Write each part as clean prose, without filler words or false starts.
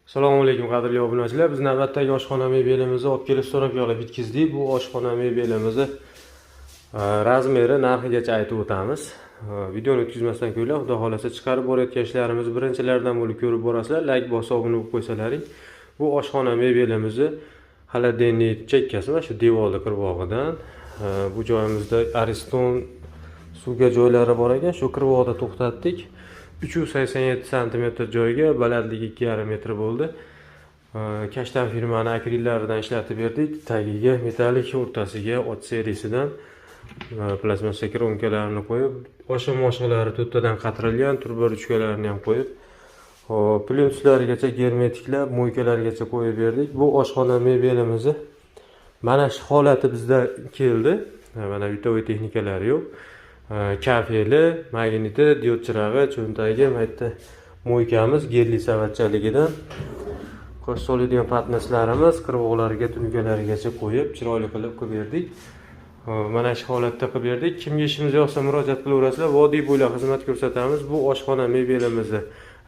Assalomu alaykum qadrli obunachilar. Biz navbatdagi oshxona mebelimizni olib kelib so'rab yo'lab bitkizdik. Bu oshxona mebelimizni razmeri, narxigacha aytib o'tamiz. Videoni o'tkazmasdan ko'ylab, xudo xolasa chiqarib borayotgan ishlarimizni birinchilardan bo'lib ko'rib borasizlar. Like bosib obuna bo'lib qo'ysalaring. Bu oshxona mebelimizni xolodilnik chekkasi mana shu devorning qirg'og'idan. Bu joyimizda ariston suvga joylari bor ekan, shu qirg'oqda to'xtatdik. 387 cm joyga balandligi 2,5 metr bo'ldi. Kashtan firmani akrillaridan ishlatib berdik. Tagiga metalik, o'rtasiga ot serisidan plastmassa kronkalarni qo'yib, osha-moshqalari to'rttadan qatirilgan, turba ruchkalarini ham qo'yib, plyonslarigacha germetiklab, mo'ykalargacha qo'yib berdik. Bu oshxona mebelimizni mana shu holati bizda keldi. Mana bitovoy texnikalari yo'q. Kafeli, magniti, diod chirog'i, cho'ntagi, mayda mo'ykamiz gelli savatchaligidan qo'sh soladigan patnaslarimiz qirg'oqlariga, tunukalarigacha qo'yib, chiroyli qilib berdik. Mana shu holatda qilib berdik. Kimga ishimiz yoqsa murojaat qilaverasizlar. Vodiy bo'ylab xizmat ko'rsatamiz. Bu oshxona mebelimizni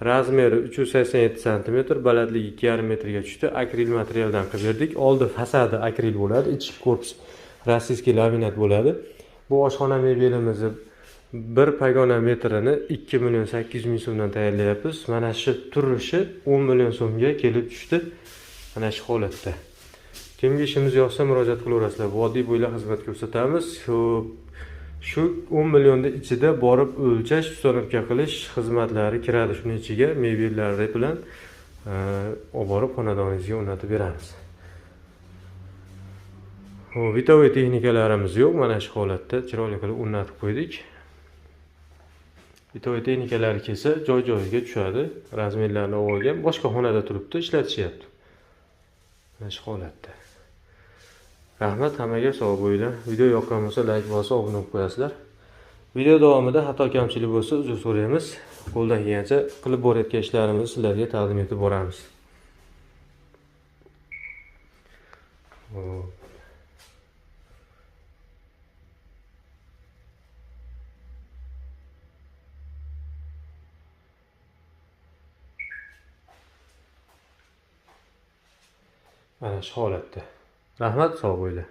razmeri 387 cm, balandligi 2,5 metrga tushdi. Akril materialdan qilib berdik. Oldi fasadi akril bo'ladi, ichki korpus rossiyskiy laminat bo'ladi. Bu oshxona mebelimizni bir pogona metrini 2,8 million so'mdan tayyorlayapmiz. Mana shu turishi 10 million so'mga kelib tushdi. Mana shu holatda. Kimga ishimiz yoqsa murojaat qilaverasizlar. Vodiy bo'ylab xizmat ko'rsatamiz. Shu 10 millionning ichida borib o'lchash, uстановка qilish xizmatlari kiradi shuning ichiga. Mebellari bilan olib borib xonadoningizga o'rnatib beramiz. Bitovoy texnikalarimiz yo'q. Mana shu holatda chiroyli qilib o'rnatib qo'ydik. Bitovoy texnikalari kelsa joy-joyiga tushadi. Razmerlarni olgan, boshqa xonada turibdi, ishlatishyapti. Mana shu holatda. Rahmat hammaga, sog' bo'linglar. Video yoqqan bo'lsa like bosib obuna bo'lib qo'yasizlar. Video davomida xato kamchilik bo'lsa uzr so'raymiz. Qo'ldan kelgancha qilib borayotgan ishlarimizni sizlarga taqdim etib boramiz. Mana shu holatda. Rahmat, sog' bo'linglar.